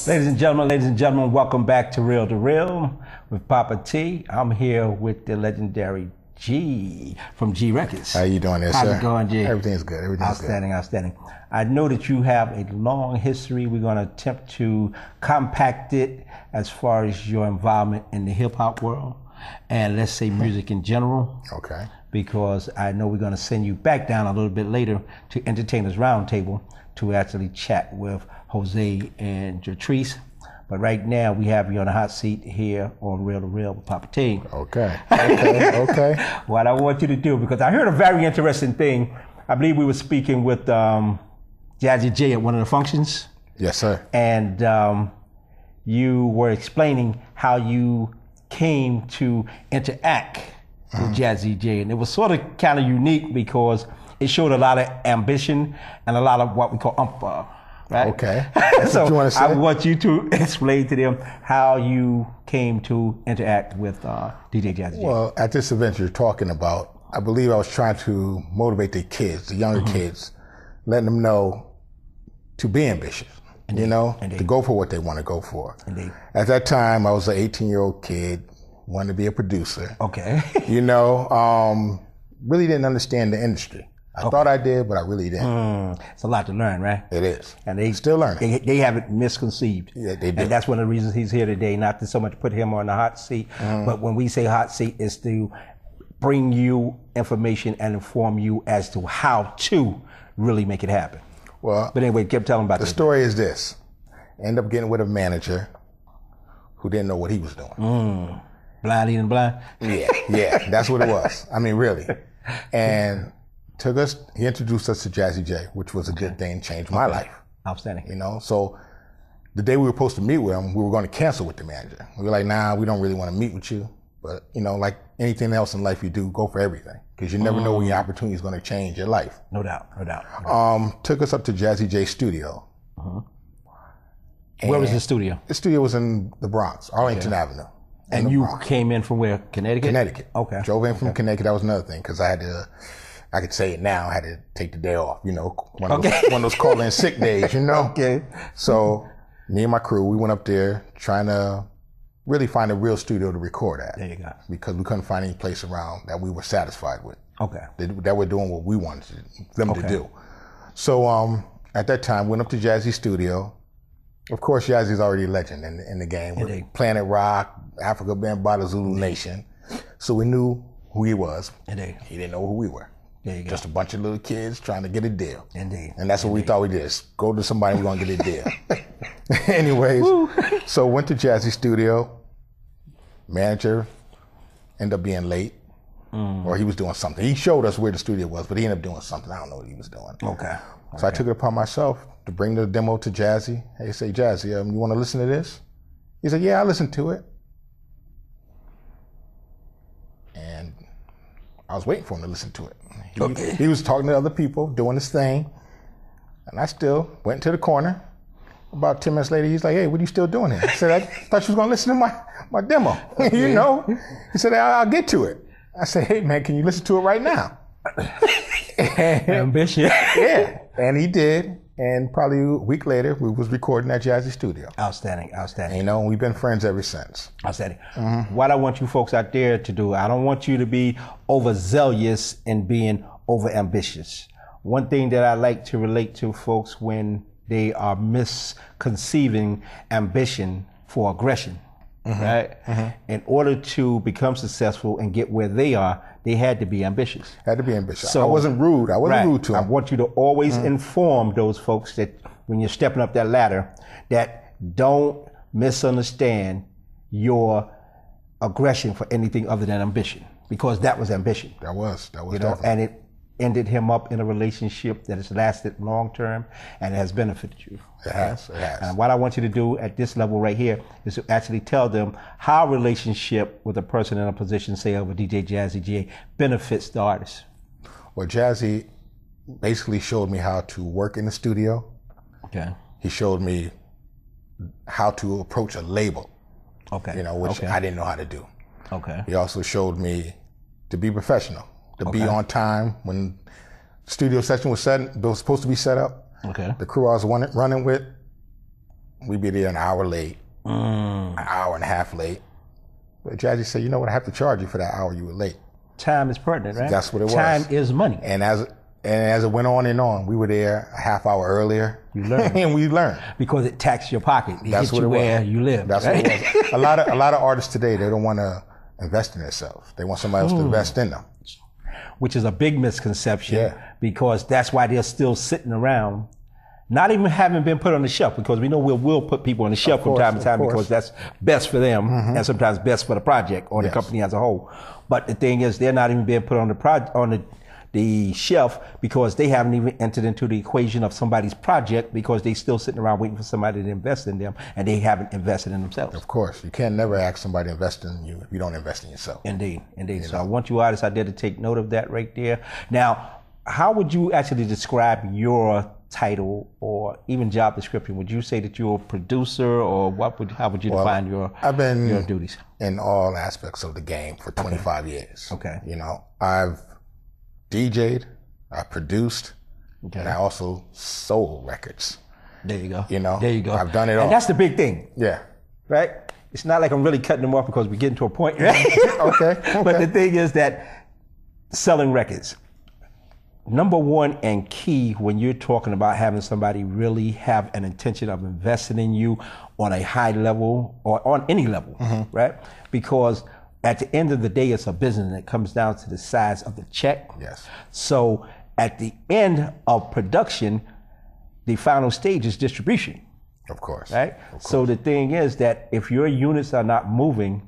Ladies and gentlemen, welcome back to Real to Real with Papa T. I'm here with the legendary G from G Records. How you doing there, sir? How's it going, G? Everything's good. Everything's outstanding, good. Outstanding. I know that you have a long history. We're going to attempt to compact it as far as your involvement in the hip hop world and let's say music in general. Okay. Because I know we're going to send you back down a little bit later to Entertainers Roundtable to actually chat with Jose and Jatrice. But right now we have you on the hot seat here on Real to Real with Papa T. Okay. Okay. What I want you to do, because I heard a very interesting thing. I believe we were speaking with Jessie J at one of the functions. Yes, sir. And you were explaining how you came to interact with Jessie J. And it was sort of kind of unique because it showed a lot of ambition and a lot of what we call right? Okay. That's so what you want to say? I want you to explain to them how you came to interact with DJ Jessie J. Well, at this event you're talking about, I believe I was trying to motivate the kids, the younger kids, letting them know to be ambitious, you know, to go for what they want to go for. Indeed. At that time, I was an 18-year-old kid, wanted to be a producer. Okay. You know, really didn't understand the industry. I thought I did, but I really didn't. It's a lot to learn, right? It is. And they still learning. They have it misconceived. Yeah, they do. And that's one of the reasons he's here today, not to so much put him on the hot seat, but when we say hot seat, is to bring you information and inform you as to how to really make it happen. Well, but anyway, keep telling about the story is this. End up getting with a manager who didn't know what he was doing. Blind eating blind? Yeah, that's what it was. I mean, really. And he introduced us to Jessie J, which was a good thing, changed my life. Outstanding. You know, so the day we were supposed to meet with him, we were going to cancel with the manager. We were like, nah, we don't really want to meet with you. But, you know, like anything else in life you do, go for everything. Because you never know when your opportunity is going to change your life. No doubt. Took us up to Jessie J's studio. Where was the studio? The studio was in the Bronx, Arlington Avenue. And you came in from where? Connecticut? Connecticut. Okay. Drove in from Connecticut. That was another thing, because I could say it now, I had to take the day off, you know, one of those call-in sick days, you know? Okay. So me and my crew, we went up there trying to really find a real studio to record at. There you go. Because we couldn't find any place around that we were satisfied with. Okay. That were doing what we wanted them to do. So at that time, went up to Jazzy's studio. Of course, Jazzy's already a legend in the game. With Planet Rock, Africa Bambaataa, Zulu Nation. So we knew who he was. Indeed. He didn't know who we were. There you go. Just a bunch of little kids trying to get a deal. Indeed. And that's what we thought we did. Go to somebody, we're going to get a deal. Anyways, so went to Jazzy's studio. Manager ended up being late. Or he was doing something. He showed us where the studio was, but he ended up doing something. I don't know what he was doing. Okay. So I took it upon myself to bring the demo to Jazzy. Hey, say, Jazzy, you want to listen to this? He said, yeah, I listened to it. And I was waiting for him to listen to it. He was talking to other people, doing his thing. And I still went to the corner. About 10 minutes later, he's like, hey, what are you still doing here? I said, I thought you was going to listen to my demo. You know? He said, I'll get to it. I said, hey, man, can you listen to it right now? Ambition. Yeah. And he did. And probably a week later, we was recording at Jazzy Studio. Outstanding. And, you know, we've been friends ever since. Outstanding. What I want you folks out there to do, I don't want you to be overzealous in being over ambitious. One thing that I like to relate to folks when they are misconceiving ambition for aggression, right? In order to become successful and get where they are, they had to be ambitious. Had to be ambitious. So, I wasn't rude. I wasn't rude to them. I want you to always inform those folks that when you're stepping up that ladder, that don't misunderstand your aggression for anything other than ambition, because that was ambition. That was definitely. And it ended him up in a relationship that has lasted long term and has benefited you. It has. And what I want you to do at this level right here is to actually tell them how a relationship with a person in a position, say of a DJ Jessie J, benefits the artist. Well, Jazzy basically showed me how to work in the studio. Okay. He showed me how to approach a label. Okay. You know, which I didn't know how to do. Okay. He also showed me to be professional, to be on time when studio session was supposed to be set up. Okay. The crew I was running with we'd be there an hour late, an hour and a half late. But Jazzy said, you know what, I have to charge you for that hour you were late. Time is pertinent, right? That's what it was. Time is money. And as it went on, we were there a half hour earlier. You learned. And we learned. Because it taxed your pocket. It That's hit what you it was. where you live. That's right? what it was. A lot of artists today, they don't want to invest in themselves. They want somebody else to invest in them. Which is a big misconception, Yeah. because that's why they're still sitting around, not even having been put on the shelf, because we know we'll put people on the shelf from time to time because that's best for them and sometimes best for the project or the company as a whole. But the thing is, they're not even being put on the shelf because they haven't even entered into the equation of somebody's project, because they still sitting around waiting for somebody to invest in them, and they haven't invested in themselves. Of course, you can never ask somebody to invest in you if you don't invest in yourself. Indeed. So I want you artists out there to take note of that right there. Now, how would you actually describe your title or even job description? Would you say that you're a producer, or how would you define your duties? In all aspects of the game for 25 years. Okay. You know, I've DJ'd, I produced, and I also sold records. There you go. You know, there you go. I've done it all. And that's the big thing. Yeah. Right? It's not like I'm really cutting them off because we're getting to a point, right? Okay. But the thing is that selling records, number one and key when you're talking about having somebody really have an intention of investing in you on a high level or on any level, right? Because at the end of the day, it's a business and it comes down to the size of the check. Yes. So at the end of production, the final stage is distribution. Of course. Right? Of course. So the thing is that if your units are not moving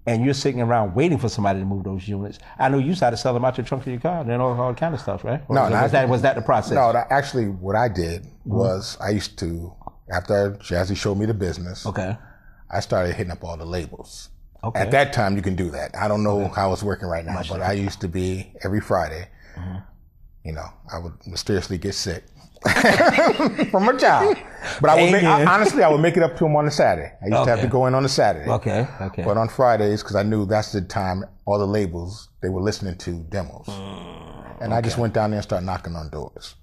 and you're sitting around waiting for somebody to move those units, I know you started selling them out your trunk of your car and all kind of stuff, right? No, was that the process? No, actually what I did was I used to, after Jazzy showed me the business, I started hitting up all the labels. Okay. At that time, you can do that. I don't know how it's working right now, but I used to be every Friday, you know, I would mysteriously get sick from a job. But honestly, I would make it up to them on a Saturday. I used to have to go in on a Saturday. Okay. But on Fridays, because I knew that's the time all the labels, they were listening to demos. And I just went down there and started knocking on doors.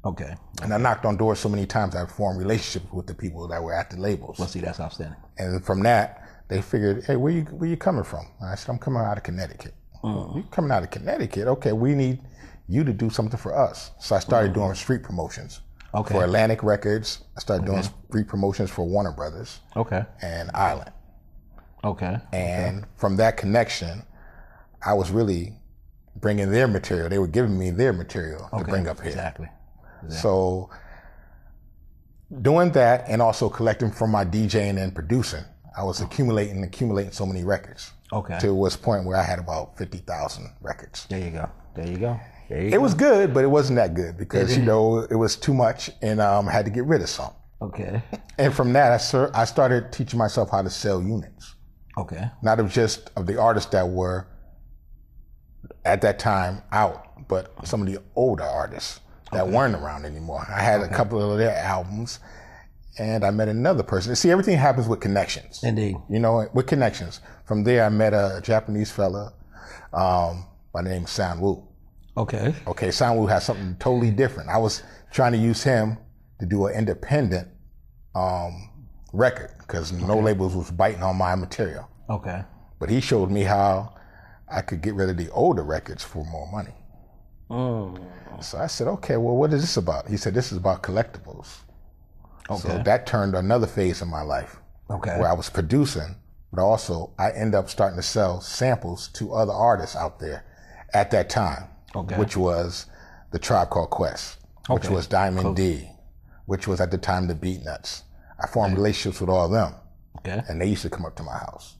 Okay. And I knocked on doors so many times, I formed relationships with the people that were at the labels. Well, see, that's outstanding. And from that, they figured, hey, where you coming from? And I said, I'm coming out of Connecticut. You coming out of Connecticut? Okay, we need you to do something for us. So I started doing street promotions for Atlantic Records. I started doing street promotions for Warner Brothers and Island. And from that connection, I was really bringing their material. They were giving me their material to bring up here. Exactly. So doing that and also collecting from my DJing and producing, I was accumulating so many records. To this point where I had about 50,000 records. There you go. It was good, but it wasn't that good because, you know, it was too much and I had to get rid of some. And from that, I started teaching myself how to sell units. Not just of the artists that were at that time out, but some of the older artists that weren't around anymore. I had a couple of their albums. And I met another person. See, everything happens with connections. Indeed. You know, with connections. From there, I met a Japanese fella by the name of Sanwoo. Sanwoo has something totally different. I was trying to use him to do an independent record because no labels was biting on my material. But he showed me how I could get rid of the older records for more money. So I said, okay, well, what is this about? He said, this is about collectibles. So that turned another phase in my life where I was producing, but also I ended up starting to sell samples to other artists out there at that time, which was the Tribe Called Quest, which was Diamond D, which was at the time the Beatnuts. I formed relationships with all of them, and they used to come up to my house.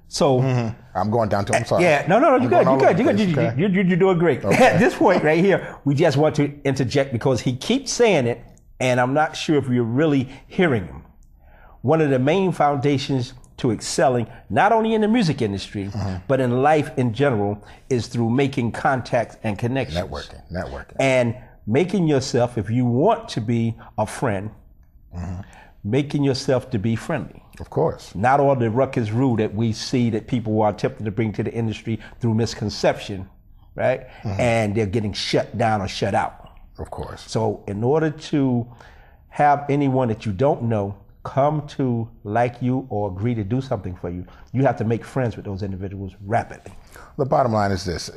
So I'm going down to. I'm sorry. Yeah, no, you're good. You're doing great. At this point right here, we just want to interject because he keeps saying it. And I'm not sure if you're really hearing him. One of the main foundations to excelling, not only in the music industry, but in life in general, is through making contacts and connections. Networking. And making yourself, if you want to be a friend, making yourself to be friendly. Of course. Not all the ruckus rule that we see that people are attempting to bring to the industry through misconception, right? And they're getting shut down or shut out. Of course. So in order to have anyone that you don't know come to like you or agree to do something for you, you have to make friends with those individuals rapidly. The bottom line is this.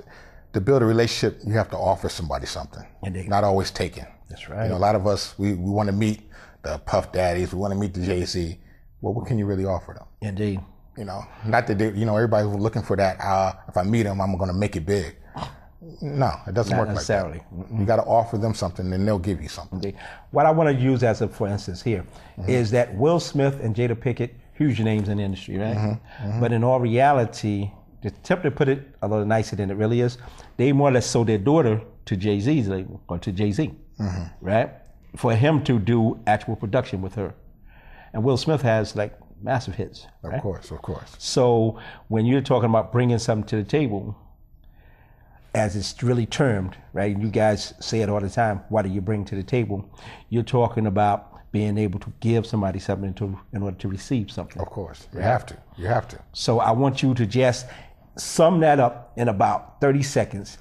To build a relationship, you have to offer somebody something. Indeed. Not always taking. That's right. You know, a lot of us, we want to meet the Puff Daddies, we want to meet the JC. Well, what can you really offer them? Indeed. You know, not that they, you know, everybody's looking for that, if I meet them, I'm going to make it big. No, it doesn't work like that. You got to offer them something and they'll give you something. Indeed. What I want to use as a, for instance here, is that Will Smith and Jada Pinkett, huge names in the industry, right? But in all reality, to attempt to put it a little nicer than it really is, they more or less sold their daughter to Jay-Z's label, or to Jay-Z, right? For him to do actual production with her. And Will Smith has like massive hits, right? Of course, of course. So when you're talking about bringing something to the table, as it's really termed, right? And you guys say it all the time, what do you bring to the table? You're talking about being able to give somebody something in order to receive something. Of course, you have to, you have to. So I want you to just sum that up in about 30 seconds,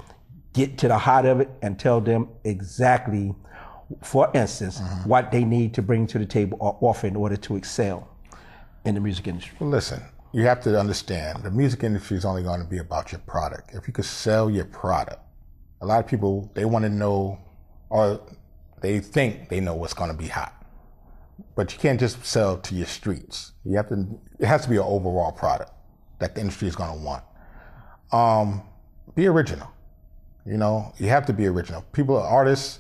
get to the heart of it and tell them exactly, for instance, what they need to bring to the table or offer in order to excel in the music industry. Well, listen, you have to understand the music industry is only going to be about your product. If you could sell your product, a lot of people, they want to know, or they think they know what's going to be hot. But you can't just sell to your streets. You have to, it has to be an overall product that the industry is going to want. Be original. You know, you have to be original. People, artists,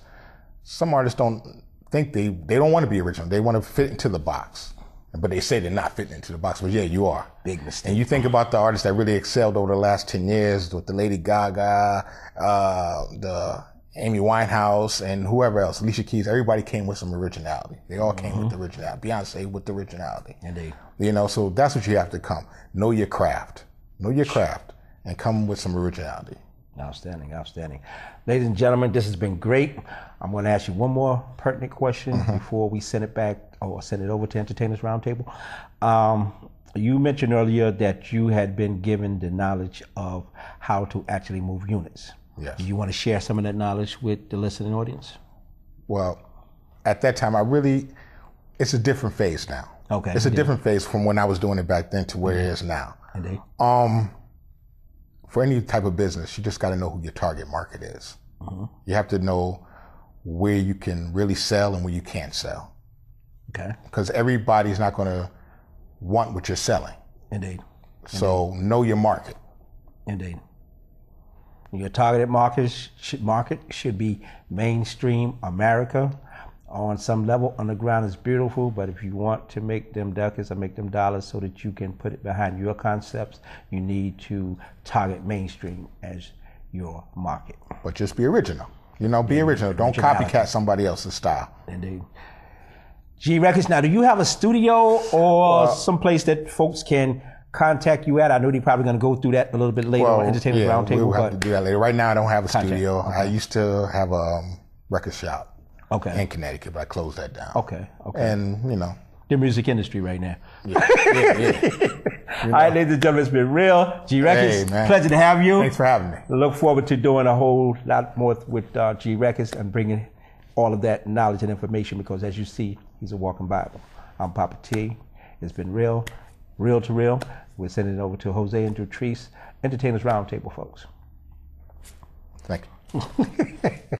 some artists don't think they don't want to be original. They want to fit into the box. But they say they're not fitting into the box, but yeah, you are. Big mistake. And you think about the artists that really excelled over the last 10 years with the Lady Gaga, the Amy Winehouse, and whoever else, Alicia Keys, everybody came with some originality. They all came with originality. Beyonce with originality. Indeed. You know, so that's what you have to come. Know your craft. Know your craft and come with some originality. Outstanding, outstanding. Ladies and gentlemen, this has been great. I'm going to ask you one more pertinent question before we send it back or send it over to Entertainers Roundtable. You mentioned earlier that you had been given the knowledge of how to actually move units. Yes. Do you want to share some of that knowledge with the listening audience? Well, at that time, it's a different phase now. Okay. It's a different phase from when I was doing it back then to where it is now. Indeed. For any type of business, you just got to know who your target market is. You have to know where you can really sell and where you can't sell. Okay. Because everybody's not going to want what you're selling. Indeed. So know your market. Indeed. Your targeted market should be mainstream America. On some level, underground is beautiful, but if you want to make them ducats or make them dollars so that you can put it behind your concepts, you need to target mainstream as your market. But just be original. You know, be original. Don't copycat somebody else's style. Indeed. G Records, now do you have a studio or someplace that folks can contact you at? I know they're probably going to go through that a little bit later on Entertainment Roundtable. We'll have to do that later. Right now, I don't have a studio. I used to have a record shop. In Connecticut, but I closed that down. And, you know. The music industry right now. All right, ladies and gentlemen, it's been real. G Records, pleasure to have you. Thanks for having me. Look forward to doing a whole lot more with G Records and bringing all of that knowledge and information because as you see, he's a walking Bible. I'm Papa T. It's been real, real to real. We're sending it over to Jose and Dutrice, Entertainers Roundtable, folks. Thank you.